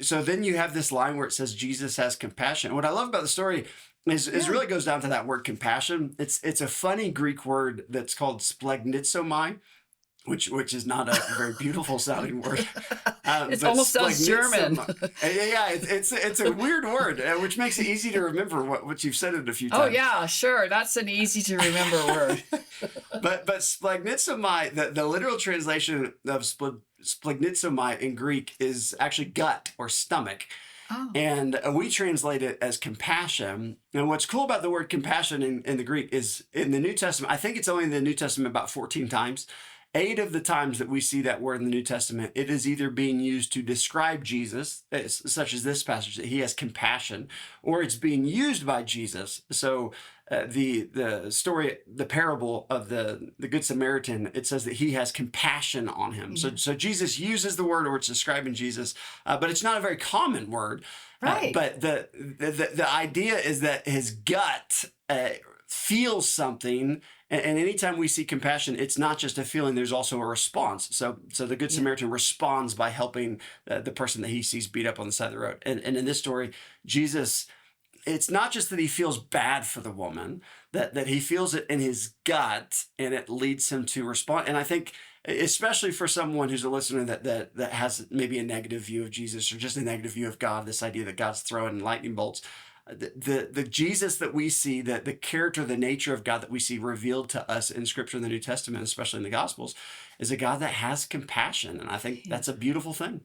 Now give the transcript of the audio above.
so then you have this line where it says Jesus has compassion. What I love about the story is Yeah. really goes down to that word compassion. It's a funny Greek word that's called splanchnizomai, which is not a very beautiful sounding word. It But almost sounds German. splanchnizomai, yeah, it's a weird word, which makes it easy to remember what you've said it a few Oh, times. yeah, sure. That's an easy to remember word. But splanchnizomai, the literal translation of splanchnizomai in Greek is actually gut or stomach. Oh, And we translate it as compassion. And what's cool about the word compassion in the Greek is in the New Testament, I think it's only in the New Testament about 14 times. 8 of the times that we see that word in the New Testament, it is either being used to describe Jesus, such as this passage, that he has compassion, or it's being used by Jesus. So the story, the parable of the Good Samaritan, it says that he has compassion on him. yeah. So Jesus uses the word, or it's describing Jesus, but it's not a very common word. Right. But the idea is that his gut feels something, and anytime we see compassion, it's not just a feeling. There's also a response. So the Good Yeah. Samaritan responds by helping the person that he sees beat up on the side of the road. And in this story, Jesus, it's not just that he feels bad for the woman, that he feels it in his gut, and it leads him to respond. And I think, especially for someone who's a listener that has maybe a negative view of Jesus, or just a negative view of God, this idea that God's throwing lightning bolts, the Jesus that we see, the character, the nature of God that we see revealed to us in Scripture in the New Testament, especially in the Gospels, is a God that has compassion. And I think Yeah. that's a beautiful thing.